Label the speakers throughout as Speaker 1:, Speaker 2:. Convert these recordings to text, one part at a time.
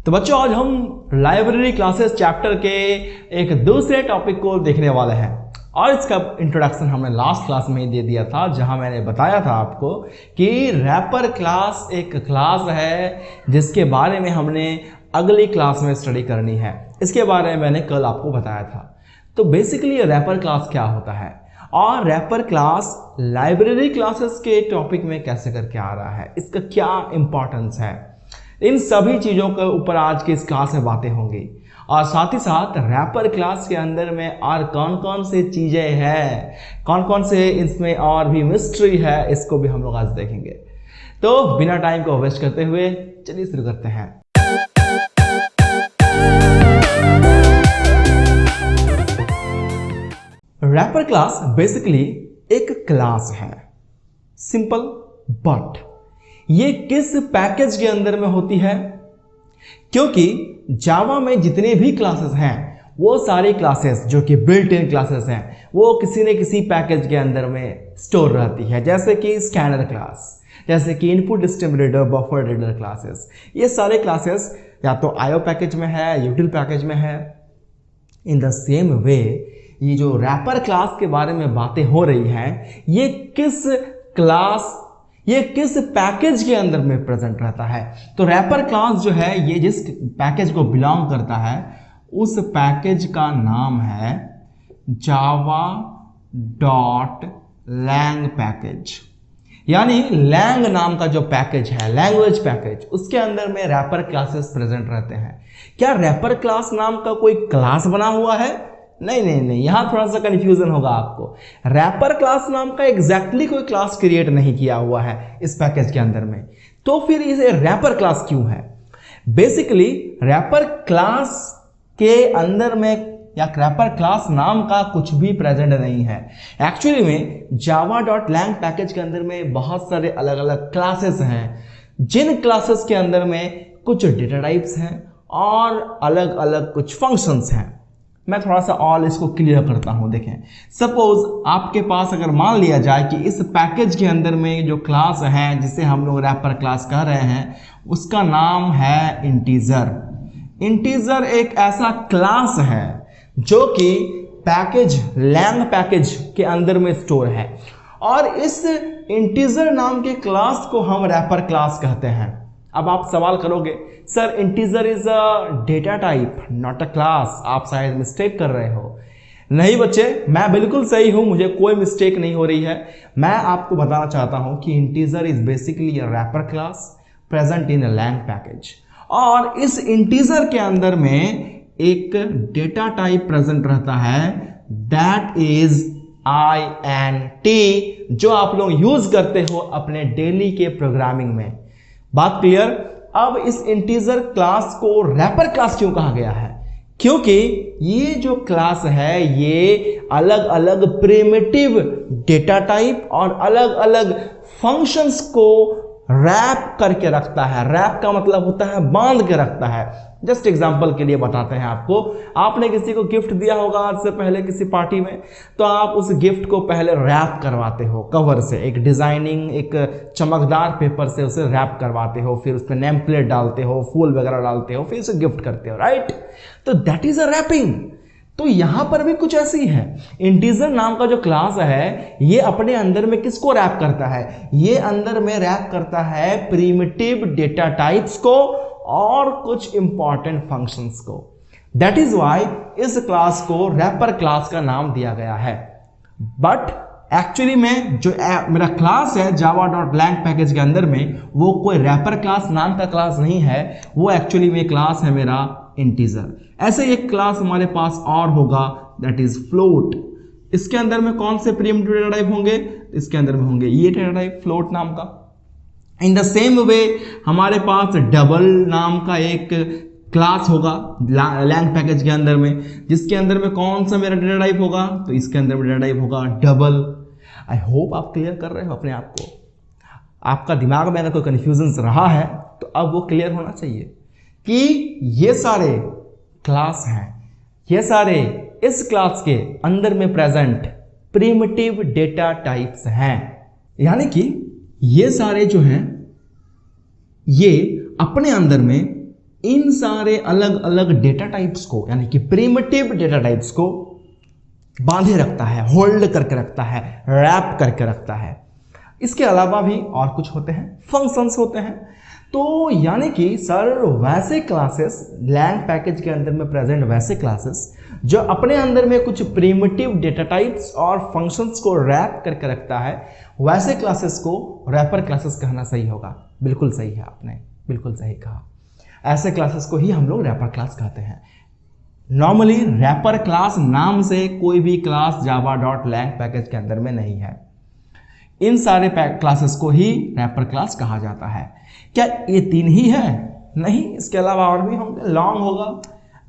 Speaker 1: तो बच्चों आज हम लाइब्रेरी क्लासेस चैप्टर के एक दूसरे टॉपिक को देखने वाले हैं और इसका इंट्रोडक्शन हमने लास्ट क्लास में ही दे दिया था, जहां मैंने बताया था आपको कि रैपर क्लास एक क्लास है जिसके बारे में हमने अगली क्लास में स्टडी करनी है। इसके बारे में मैंने कल आपको बताया था। तो बेसिकली रैपर क्लास क्या होता है और रैपर क्लास लाइब्रेरी क्लासेस के टॉपिक में कैसे करके आ रहा है, इसका क्या इंपॉर्टेंस है, इन सभी चीज़ों के ऊपर आज की इस क्लास में बातें होंगी। और साथ ही साथ रैपर क्लास के अंदर में और कौन कौन से चीज़ें हैं, कौन कौन से इसमें और भी मिस्ट्री है, इसको भी हम लोग आज देखेंगे। तो बिना टाइम को वेस्ट करते हुए चलिए शुरू करते हैं। रैपर क्लास बेसिकली एक क्लास है, सिंपल, बट ये किस पैकेज के अंदर में होती है? क्योंकि जावा में जितने भी क्लासेस हैं वो सारी क्लासेस जो कि बिल्ट इन क्लासेस हैं वो किसी न किसी पैकेज के अंदर में स्टोर रहती है, जैसे कि स्कैनर क्लास, जैसे कि input system reader, buffer reader classes. ये सारे क्लासेस या तो आईओ पैकेज में है, यूटिल पैकेज में है। इन द सेम वे ये जो रैपर क्लास के बारे में बातें हो रही हैं, ये किस पैकेज के अंदर में प्रेजेंट रहता है। तो रैपर क्लास जो है ये जिस पैकेज को बिलोंग करता है उस पैकेज का नाम है java.lang पैकेज। यानी लैंग नाम का जो पैकेज है, लैंग्वेज पैकेज, उसके अंदर में रैपर क्लासेस प्रेजेंट रहते हैं। क्या रैपर क्लास नाम का कोई क्लास बना हुआ है? नहीं, यहां थोड़ा सा कंफ्यूजन होगा आपको। रैपर क्लास नाम का एग्जैक्टली कोई क्लास क्रिएट नहीं किया हुआ है इस पैकेज के अंदर में। तो फिर इसे रैपर क्लास क्यों है? बेसिकली रैपर क्लास के अंदर में या रैपर क्लास नाम का कुछ भी प्रेजेंट नहीं है। एक्चुअली में java.lang पैकेज के अंदर में बहुत सारे अलग अलग क्लासेस हैं, जिन क्लासेस के अंदर में कुछ डेटा टाइप्स हैं और अलग अलग कुछ फंक्शंस हैं। मैं थोड़ा सा ऑल इसको क्लियर करता हूं। देखें, सपोज आपके पास अगर मान लिया जाए कि इस पैकेज के अंदर में जो क्लास है जिसे हम लोग रैपर क्लास कह रहे हैं उसका नाम है इंटीजर। इंटीजर एक ऐसा क्लास है जो कि पैकेज लैंग पैकेज के अंदर में स्टोर है और इस इंटीजर नाम के क्लास को हम रैपर क्लास कहते हैं। अब आप सवाल करोगे, sir integer is a data type not a class, आप शायद मिस्टेक कर रहे हो। नहीं बच्चे, मैं बिल्कुल सही हूं, मुझे कोई मिस्टेक नहीं हो रही है। मैं आपको बताना चाहता हूं कि integer is basically a wrapper class present in a lang package और इस इंटीजर के अंदर में एक डेटा टाइप प्रेजेंट रहता है, दैट इज INT, जो आप लोग यूज करते हो अपने डेली के प्रोग्रामिंग में। बात क्लियर? अब इस इंटीजर क्लास को रैपर क्लास क्यों कहा गया है? क्योंकि ये जो क्लास है ये अलग अलग प्रिमिटिव डेटा टाइप और अलग अलग फंक्शंस को रैप करके रखता है। रैप का मतलब होता है बांध के रखता है। जस्ट एग्जांपल के लिए बताते हैं आपको, आपने किसी को गिफ्ट दिया होगा आज से पहले किसी पार्टी में, तो आप उस गिफ्ट को पहले रैप करवाते हो कवर से, एक डिजाइनिंग, एक चमकदार पेपर से उसे रैप करवाते हो, फिर उस पर नेम प्लेट डालते हो, फूल वगैरह डालते हो, फिर उसे गिफ्ट करते हो, राइट? तो दैट इज अ रैपिंग। तो यहां पर भी कुछ ऐसी है। इंटीजर नाम का जो क्लास है ये अपने अंदर में किसको रैप करता है? ये अंदर में रैप करता है प्रिमिटिव डेटा टाइप्स को और कुछ इंपॉर्टेंट फंक्शंस को। दैट इज व्हाई इस क्लास को रैपर क्लास का नाम दिया गया है। बट एक्चुअली में जो मेरा क्लास है java.lang पैकेज के अंदर में वो कोई रैपर क्लास नाम का क्लास नहीं है, वो एक्चुअली में क्लास है मेरा इंटीजर। ऐसे एक क्लास हमारे पास और होगा, दैट इज फ्लोट। इसके अंदर में कौन से प्रिमिटिव डेटा टाइप होंगे? इसके अंदर में होंगे ये डेटा टाइप फ्लोट नाम का। इन द सेम वे हमारे पास डबल नाम का एक क्लास होगा लैंग पैकेज के अंदर में, जिसके अंदर में कौन सा मेरा डेटा टाइप होगा? तो इसके अंदर में डेटा टाइप होगा डबल। आई होप आप क्लियर कर रहे हो अपने आप को। आपका दिमाग में अगर कोई कंफ्यूजन रहा है तो अब वो क्लियर होना चाहिए कि ये सारे क्लास हैं, ये सारे इस क्लास के अंदर में प्रेजेंट प्रिमिटिव डेटा टाइप्स हैं। यानी कि ये सारे जो हैं ये अपने अंदर में इन सारे अलग अलग डेटा टाइप्स को, यानी कि प्रिमिटिव डेटा टाइप्स को बांधे रखता है, होल्ड करके रखता है, रैप करके रखता है। इसके अलावा भी और कुछ होते हैं, फंक्शंस होते हैं। तो यानी कि सर वैसे क्लासेस, लैंग पैकेज के अंदर में प्रेजेंट वैसे क्लासेस जो अपने अंदर में कुछ प्रिमिटिव डेटा टाइप्स और फंक्शंस को रैप करके रखता है, वैसे क्लासेस को रैपर क्लासेस कहना सही होगा। बिल्कुल सही है, आपने बिल्कुल सही कहा। ऐसे क्लासेस को ही हम लोग रैपर क्लास कहते हैं। नॉर्मली रैपर क्लास नाम से कोई भी क्लास java.lang पैकेज के अंदर में नहीं है। इन सारे क्लासेस को ही रैपर क्लास कहा जाता है। क्या ये 3 ही है? नहीं, इसके अलावा और भी होंगे। लॉन्ग होगा,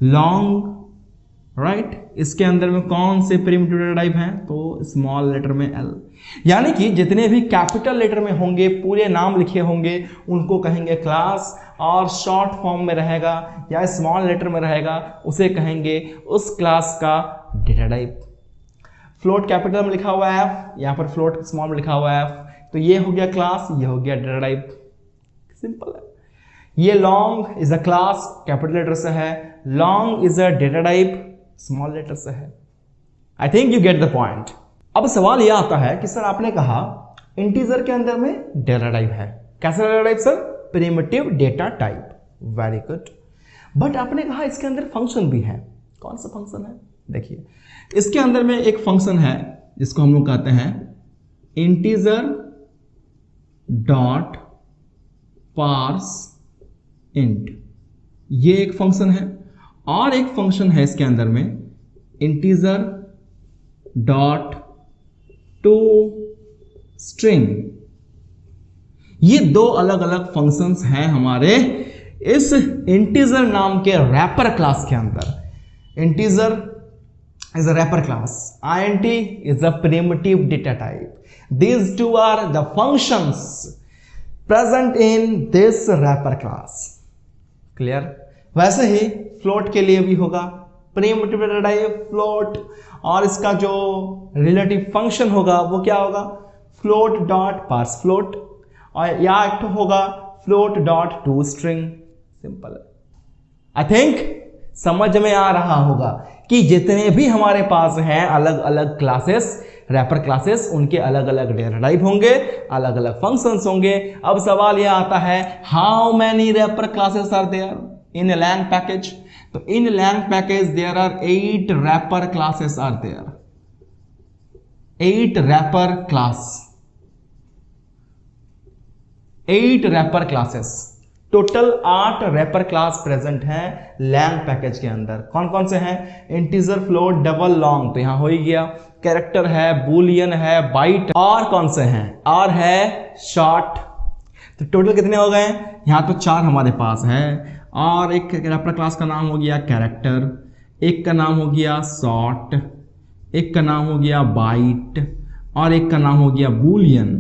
Speaker 1: लॉन्ग, राइट। इसके अंदर में कौन से प्रिमिटिव डेटा टाइप हैं? तो स्मॉल लेटर में L, यानी कि जितने भी कैपिटल लेटर में होंगे, पूरे नाम लिखे होंगे, उनको कहेंगे क्लास, और शॉर्ट फॉर्म में रहेगा या स्मॉल लेटर में रहेगा उसे कहेंगे उस क्लास का डेटा टाइप। फ्लोट कैपिटल में लिखा हुआ है F, यहाँ पर फ्लोट स्मॉल में लिखा हुआ है F, तो ये हो गया क्लास, ये हो गया डेटा टाइप। सिंपल है। ये long is a class, capital letter से है। Long is a data type, small letter से है। I think you get the point. अब सवाल यह आता है कि सर आपने कहा इंटीजर के अंदर में डेटा टाइप है। कैसा data type sir? Primitive data type. Very good. But आपने कहा इसके अंदर फंक्शन भी है। कौन सा फंक्शन है? देखिए, इसके अंदर में एक फंक्शन है जिसको हम लोग कहते हैं इंटीजर डॉट पार्स इंट। ये एक फंक्शन है, और एक फंक्शन है इसके अंदर में इंटीजर डॉट टू स्ट्रिंग। ये 2 अलग अलग फंक्शंस हैं हमारे इस इंटीजर नाम के रैपर क्लास के अंदर। Integer is a wrapper class, int is a primitive data type. These two are the functions present in this wrapper class. Clear? वैसे ही फ्लोट के लिए भी होगा प्रिमिटिव डेटा टाइप फ्लोट, और इसका जो रिलेटिव फंक्शन होगा वो क्या होगा? फ्लोट डॉट पार्स फ्लोट, और या एक होगा float dot to string. Simple है। आई थिंक समझ में आ रहा होगा कि जितने भी हमारे पास हैं अलग अलग क्लासेस, रैपर क्लासेस, उनके अलग अलग डेटा टाइप होंगे, अलग अलग फंक्शंस होंगे। अब सवाल यह आता है, how many wrapper classes are there in lang package? तो in lang package there are 8 wrapper classes are there. 8 wrapper class, 8 wrapper classes, total 8 wrapper class present हैं लैंग पैकेज के अंदर। कौन कौन से हैं? इंटीजर, फ्लोट, डबल, लॉन्ग, तो यहां हो ही गया। कैरेक्टर है, बुलियन है, बाइट, और कौन से हैं? और है शॉर्ट। तो टोटल कितने हो गए? यहां तो 4 हमारे पास है, और एक रैपर क्लास का नाम हो गया कैरेक्टर, एक का नाम हो गया शॉर्ट, एक का नाम हो गया बाइट, और एक का नाम हो गया बुलियन।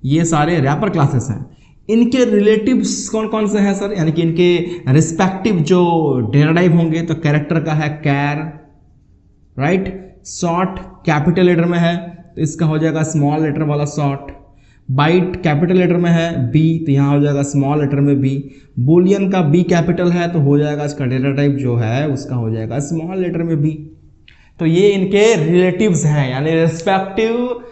Speaker 1: ये सारे रैपर क्लासेस हैं। इनके रिलेटिव्स कौन कौन से हैं सर? यानी कि इनके रिस्पेक्टिव जो डेटा टाइप होंगे, तो कैरेक्टर का है कैर, राइट। शॉर्ट कैपिटल लेटर में है तो इसका हो जाएगा स्मॉल लेटर वाला शॉर्ट। बाइट कैपिटल लेटर में है बी, तो यहाँ हो जाएगा स्मॉल लेटर में बी। बुलियन का बी कैपिटल है तो हो जाएगा इसका डेटा टाइप जो है उसका हो जाएगा स्मॉल लेटर में बी। तो ये इनके रिलेटिव्स हैं, यानी रिस्पेक्टिव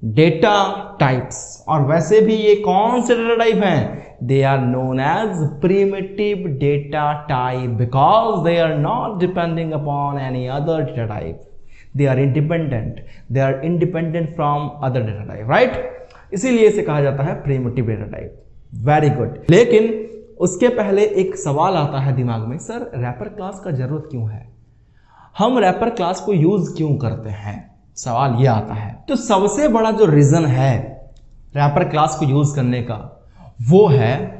Speaker 1: डेटा टाइप्स। और वैसे भी ये कौन से डेटा टाइप हैं? They are known as primitive data type because they are not depending upon any other data type. They are independent, they are independent from other data type, right. इसीलिए इसे कहा जाता है primitive data type. Very good. लेकिन उसके पहले एक सवाल आता है दिमाग में, सर रैपर क्लास का जरूरत क्यों है? हम रैपर क्लास को यूज क्यों करते हैं? सवाल यह आता है। तो सबसे बड़ा जो रीजन है रैपर क्लास को यूज करने का वो है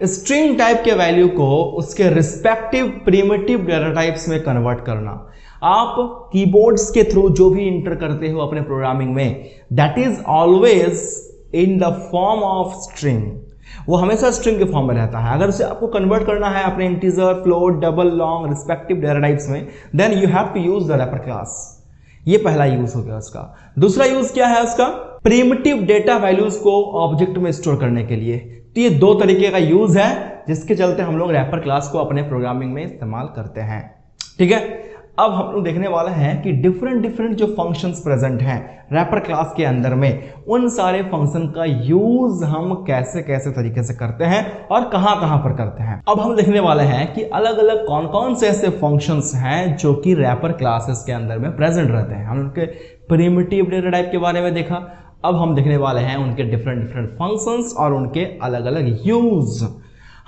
Speaker 1: स्ट्रिंग टाइप के वैल्यू को उसके रिस्पेक्टिव प्रिमिटिव डेटा टाइप्स में कन्वर्ट करना। आप कीबोर्ड्स के थ्रू जो भी इंटर करते हो अपने प्रोग्रामिंग में, that is always in the form of string. वो हमेशा स्ट्रिंग के फॉर्म में रहता है। अगर उसे आपको कन्वर्ट करना है अपने integer, float, double, long respective data types में, then you have to use the wrapper class. ये पहला यूज हो गया उसका। दूसरा यूज क्या है उसका? प्रिमिटिव डेटा वैल्यूज को ऑब्जेक्ट में स्टोर करने के लिए। तो ये 2 तरीके का यूज है जिसके चलते हम लोग रैपर क्लास को अपने प्रोग्रामिंग में इस्तेमाल करते हैं। ठीक है, अब हम लोग देखने वाले हैं कि डिफरेंट जो फंक्शंस प्रेजेंट हैं रैपर क्लास के अंदर में, उन सारे फंक्शन का यूज हम कैसे कैसे तरीके से करते हैं और कहां पर करते हैं। अब हम देखने वाले हैं कि अलग अलग कौन कौन से ऐसे फंक्शंस हैं जो कि रैपर क्लासेस के अंदर में प्रेजेंट रहते हैं। हम उनके प्रिमिटिव डेटा टाइप के बारे में देखा, अब हम देखने वाले हैं उनके डिफरेंट फंक्शंस और उनके अलग अलग यूज।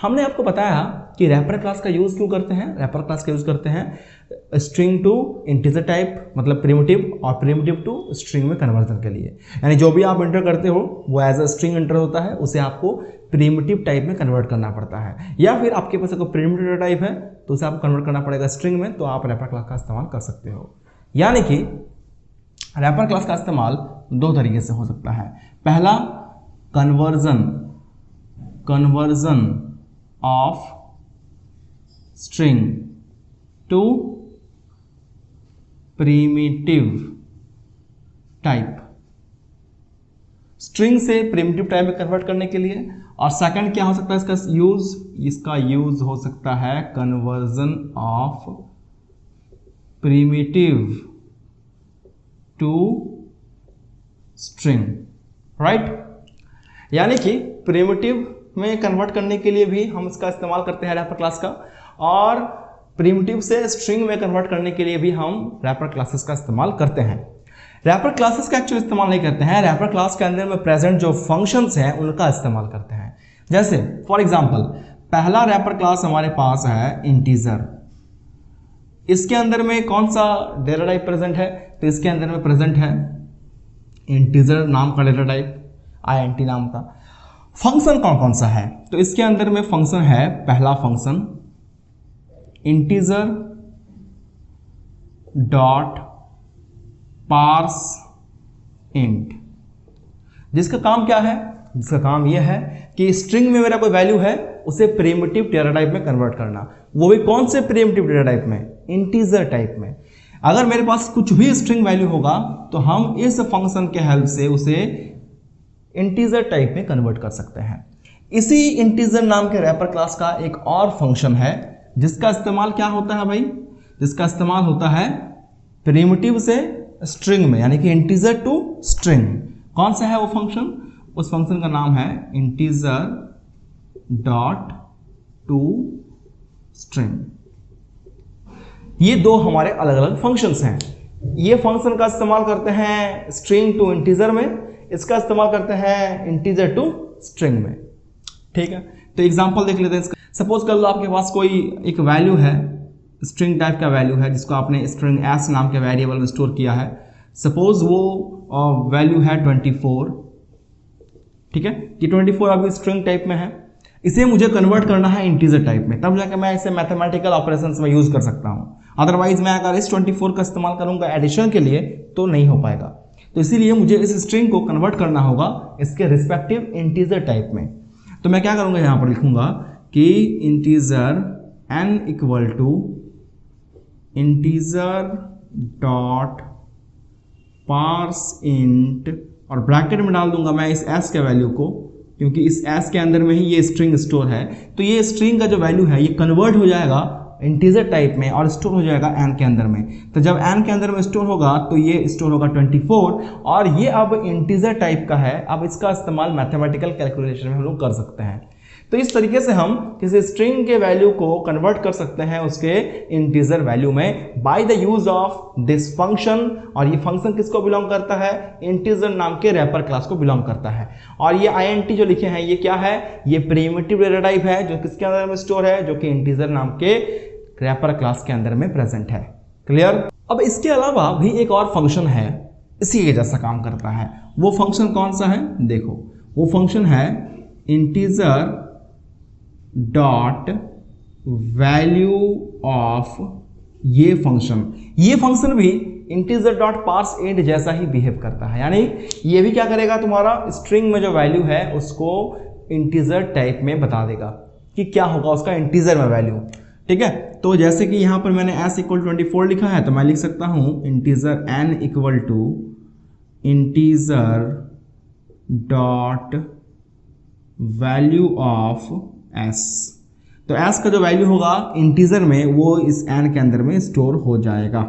Speaker 1: हमने आपको बताया कि रैपर क्लास का यूज क्यों करते हैं। रैपर क्लास का यूज करते हैं स्ट्रिंग टू इंटीजर टाइप, मतलब प्रिमिटिव, और प्रिमिटिव टू स्ट्रिंग में कन्वर्जन के लिए। यानी जो भी आप एंटर करते हो वो एज अ स्ट्रिंग एंटर होता है, उसे आपको प्रिमिटिव टाइप में कन्वर्ट करना पड़ता है, या फिर आपके पास कोई प्रिमिटिव डेटा टाइप है तो उसे आपको कन्वर्ट करना पड़ेगा स्ट्रिंग में, तो आप रैपर क्लास का इस्तेमाल कर सकते हो। यानी कि रैपर क्लास का इस्तेमाल दो तरीके से हो सकता है। पहला, conversion of string to primitive type, string से प्रिमिटिव टाइप में कन्वर्ट करने के लिए। और सेकंड क्या हो सकता है इसका यूज हो सकता है conversion of primitive to string, right. यानी कि प्रिमिटिव में कन्वर्ट करने के लिए भी हम इसका इस्तेमाल करते हैं रैपर क्लास का, और प्रिमिटिव से स्ट्रिंग में कन्वर्ट करने के लिए भी हम रैपर क्लासेस का इस्तेमाल करते हैं। रैपर क्लासेस का एक्चुअली इस्तेमाल नहीं करते हैं, रैपर क्लास के अंदर में प्रेजेंट जो फंक्शंस हैं उनका इस्तेमाल करते हैं। जैसे फॉर एग्जांपल, पहला रैपर क्लास हमारे पास है इंटीजर। इसके अंदर में कौन सा डेटा टाइप प्रेजेंट है, तो इसके अंदर में प्रेजेंट है इंटीजर नाम का डेटा टाइप, int नाम का। फंक्शन कौन कौन सा है, तो इसके अंदर में फंक्शन है, पहला function integer dot parse int, जिसका काम क्या है, जिसका काम यह है कि स्ट्रिंग में मेरा कोई वैल्यू है उसे प्रिमिटिव डेटा टाइप में कन्वर्ट करना, वो भी कौन से प्रिमिटिव डेटा टाइप में, इंटीजर टाइप में। अगर मेरे पास कुछ भी स्ट्रिंग वैल्यू होगा तो हम इस फंक्शन के हेल्प से उसे इंटीजर टाइप में कन्वर्ट कर सकते हैं। इसी इंटीजर नाम के रैपर क्लास का एक और फंक्शन है जिसका इस्तेमाल क्या होता है भाई, जिसका इस्तेमाल होता है प्रिमिटिव से स्ट्रिंग में, यानी कि इंटीजर टू स्ट्रिंग। कौन सा है वो फंक्शन, उस फंक्शन का नाम है इंटीजर डॉट टू स्ट्रिंग। ये दो हमारे अलग अलग फंक्शंस हैं। ये फंक्शन का इस्तेमाल करते हैं स्ट्रिंग टू इंटीजर में, इसका इस्तेमाल करते हैं इंटीजर टू स्ट्रिंग में। ठीक है, तो एग्जांपल देख लेते हैं। सपोज कर लो आपके पास कोई एक वैल्यू है, स्ट्रिंग टाइप का वैल्यू है, जिसको आपने स्ट्रिंग एस नाम के वेरिएबल में स्टोर किया है। सपोज वो वैल्यू है 24। ठीक है, ये 24 अभी स्ट्रिंग टाइप में है, इसे मुझे कन्वर्ट करना है इंटीजर टाइप में, तब जाकर मैं इसे मैथमेटिकल ऑपरेशंस में यूज कर सकता हूं। अदरवाइज मैं अगर इस 24 का इस्तेमाल करूंगा एडिशन के लिए तो नहीं हो पाएगा। तो इसीलिए मुझे इस स्ट्रिंग को कन्वर्ट करना होगा इसके रिस्पेक्टिव इंटीजर टाइप में। तो मैं क्या करूंगा, यहां पर लिखूंगा कि integer n equal to integer dot parse int, और ब्रैकेट में डाल दूंगा मैं इस s के वैल्यू को, क्योंकि इस s के अंदर में ही ये स्ट्रिंग स्टोर है। तो ये स्ट्रिंग का जो वैल्यू है ये कन्वर्ट हो जाएगा इंटीजर टाइप में और स्टोर हो जाएगा n के अंदर में। तो जब n के अंदर में स्टोर होगा तो ये स्टोर होगा 24, और ये अब इंटीजर टाइप का है। अब इसका इस्तेमाल मैथमेटिकल कैलकुलेशन में हम लोग कर सकते हैं। तो इस तरीके से हम किसी स्ट्रिंग के वैल्यू को कन्वर्ट कर सकते हैं उसके इंटीजर वैल्यू में by the use of this function. और ये फंक्शन किसको बिलोंग करता है, इंटीजर नाम के रैपर क्लास को बिलोंग करता है। और ये int जो लिखे हैं ये क्या है, ये प्रिमिटिव डेटा टाइप है जो किसके अंदर में स्टोर है, जो कि इंटीजर नाम के रैपर क्लास के अंदर में प्रेजेंट है। क्लियर। अब इसके अलावा भी एक और फंक्शन है इसी के जैसा काम करता है। वो फंक्शन कौन सा है, देखो वो फंक्शन है इंटीजर डॉट वैल्यू ऑफ। ये फंक्शन भी इंटीजर डॉट पार्स इंट जैसा ही बिहेव करता है। यानी ये भी क्या करेगा, तुम्हारा स्ट्रिंग में जो वैल्यू है उसको इंटीजर टाइप में बता देगा कि क्या होगा उसका इंटीजर में वैल्यू। ठीक है, तो जैसे कि यहां पर मैंने s इक्वल 24 लिखा है, तो मैं लिख सकता हूं integer n equal to integer dot value of s। तो एस का जो वैल्यू होगा इंटीजर में वो इस एन के अंदर में स्टोर हो जाएगा।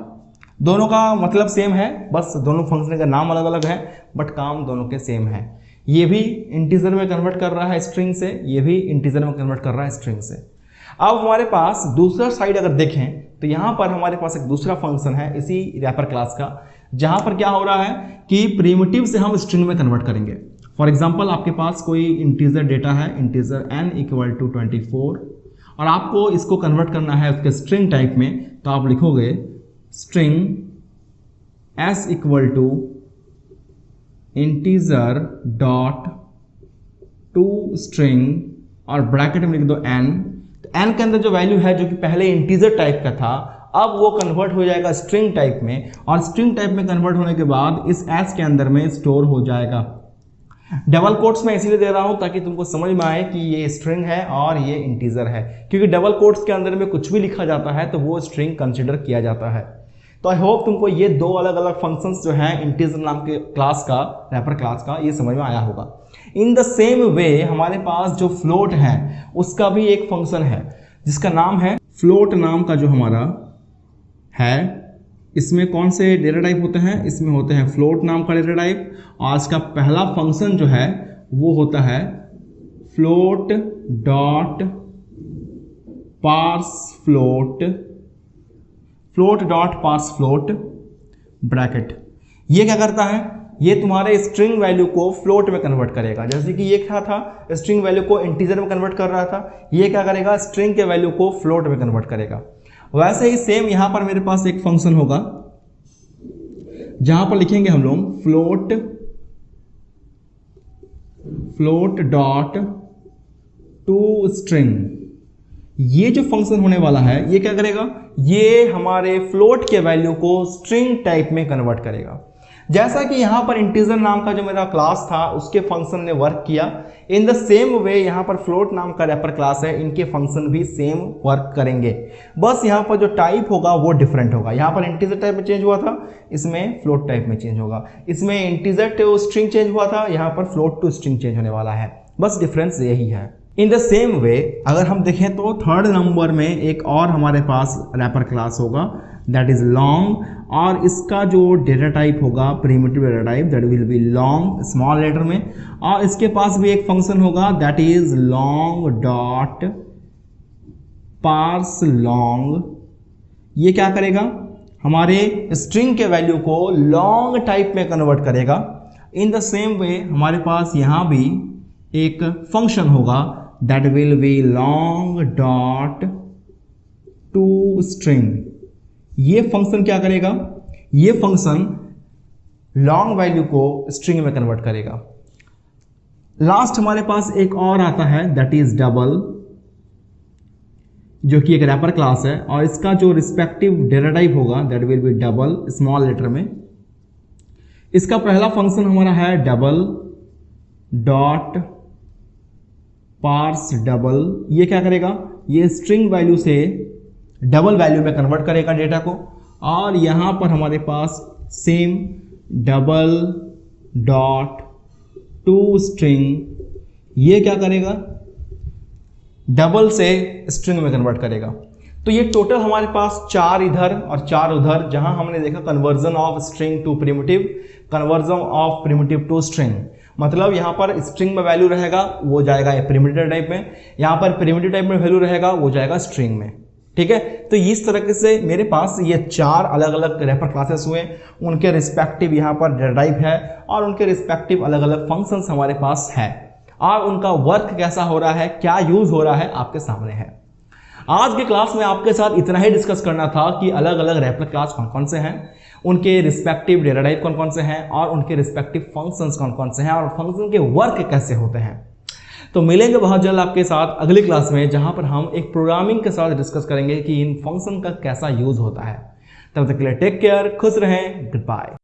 Speaker 1: दोनों का मतलब सेम है, बस दोनों फंक्शन का नाम अलग अलग है बट काम दोनों के सेम है। ये भी इंटीजर में कन्वर्ट कर रहा है स्ट्रिंग से, ये भी इंटीजर में कन्वर्ट कर रहा है स्ट्रिंग से। अब हमारे पास दूसरा साइड अगर देखें तो यहाँ पर हमारे पास एक दूसरा फंक्शन है इसी रैपर क्लास का, जहाँ पर क्या हो रहा है कि प्रिमिटिव से हम स्ट्रिंग में कन्वर्ट करेंगे। फॉर एग्जाम्पल आपके पास कोई इंटीजर डेटा है, इंटीजर n इक्वल टू 24, और आपको इसको कन्वर्ट करना है उसके स्ट्रिंग टाइप में, तो आप लिखोगे string s equal to integer dot to string और ब्रैकेट में लिख दो n। तो n के अंदर जो वैल्यू है जो कि पहले इंटीजर टाइप का था, अब वो कन्वर्ट हो जाएगा स्ट्रिंग टाइप में, और स्ट्रिंग टाइप में कन्वर्ट होने के बाद इस s के अंदर में स्टोर हो जाएगा। डबल कोट्स में इसीलिए दे रहा हूं ताकि तुमको समझ में आए कि ये स्ट्रिंग है और ये इंटीजर है, क्योंकि डबल कोट्स के अंदर में कुछ भी लिखा जाता है तो वो स्ट्रिंग कंसिडर किया जाता है। तो आई होप तुमको ये दो अलग अलग फंक्शंस जो हैं इंटीजर नाम के क्लास का, रैपर क्लास का, ये समझ में आया होगा। इन द सेम वे हमारे पास जो फ्लोट है उसका भी एक फंक्शन है जिसका नाम है फ्लोट नाम का जो हमारा है। इसमें कौन से डेटा टाइप होते हैं? इसमें होते हैं फ्लोट नाम का डेटा टाइप, और इसका पहला फंक्शन जो है वो होता है float dot parse float, float dot parse float bracket. ये क्या करता है? ये तुम्हारे स्ट्रिंग वैल्यू को फ्लोट में कन्वर्ट करेगा। जैसे कि ये क्या था, स्ट्रिंग वैल्यू को इंटीजर में कन्वर्ट कर रहा था, ये क्या करेगा, स्ट्रिंग के वैल्यू को फ्लोट में कन्वर्ट करेगा। वैसे ही सेम यहां पर मेरे पास एक फंक्शन होगा जहां पर लिखेंगे हम लोग float, float dot to string. ये जो फंक्शन होने वाला है ये क्या करेगा, ये हमारे फ्लोट के वैल्यू को स्ट्रिंग टाइप में कन्वर्ट करेगा। जैसा कि यहां पर इंटीजर नाम का जो मेरा क्लास था उसके फंक्शन ने वर्क किया, इन द सेम वे यहां पर फ्लोट नाम का रैपर क्लास है, इनके फंक्शन भी सेम वर्क करेंगे। बस यहां पर जो टाइप होगा वो डिफरेंट होगा। यहां पर इंटीजर टाइप में चेंज हुआ था, इसमें फ्लोट टाइप में चेंज होगा। इसमें इंटीजर टू स्ट्रिंग चेंज हुआ था, यहां पर फ्लोट टू स्ट्रिंग चेंज होने वाला है। बस डिफरेंस यही है। इन द सेम वे अगर हम देखें तो थर्ड नंबर में एक और हमारे पास रैपर क्लास होगा दैट इज लॉन्ग, और इसका जो डेटा टाइप होगा primitive data type that will be long small letter में, और इसके पास भी एक फंक्शन होगा that is long dot parse long. ये क्या करेगा, हमारे स्ट्रिंग के वैल्यू को लॉन्ग टाइप में कन्वर्ट करेगा। इन द सेम वे हमारे पास यहां भी एक फंक्शन होगा that will be long dot to string. ये फंक्शन क्या करेगा, ये फंक्शन लॉन्ग वैल्यू को स्ट्रिंग में कन्वर्ट करेगा। लास्ट हमारे पास एक और आता है दैट इज डबल, जो कि एक रैपर क्लास है, और इसका जो रिस्पेक्टिव डेटा टाइप होगा that will be double small letter में। इसका पहला फंक्शन हमारा है डबल डॉट पार्स डबल। ये क्या करेगा, ये स्ट्रिंग वैल्यू से डबल वैल्यू में कन्वर्ट करेगा डेटा को, और यहां पर हमारे पास same double dot to string. ये क्या करेगा, डबल से स्ट्रिंग में कन्वर्ट करेगा। तो ये टोटल हमारे पास 4 इधर और 4 उधर, जहां हमने देखा conversion of string to primitive, conversion of primitive to string. मतलब यहां पर स्ट्रिंग में वैल्यू रहेगा वो जाएगा प्रिमिटिव टाइप में, यहां पर प्रिमिटिव टाइप में वैल्यू रहेगा वो जाएगा स्ट्रिंग में। ठीक है, तो इस तरह से मेरे पास ये 4 अलग अलग रैपर क्लासेस हुए, उनके रिस्पेक्टिव यहाँ पर डेटा टाइप है और उनके रिस्पेक्टिव अलग अलग फंक्शंस हमारे पास है, और उनका वर्क कैसा हो रहा है, क्या यूज हो रहा है, आपके सामने है। आज के क्लास में आपके साथ इतना ही डिस्कस करना था कि अलग अलग रैपर क्लास कौन कौन से हैं, उनके रिस्पेक्टिव डेटा टाइप कौन कौन से हैं, और उनके रिस्पेक्टिव फंक्शंस कौन कौन से हैं, और फंक्शन के वर्क कैसे होते हैं। तो मिलेंगे बहुत जल्द आपके साथ अगली क्लास में, जहां पर हम एक प्रोग्रामिंग के साथ डिस्कस करेंगे कि इन फंक्शन का कैसा यूज होता है। तब तक के लिए टेक केयर, खुश रहें, गुड बाय।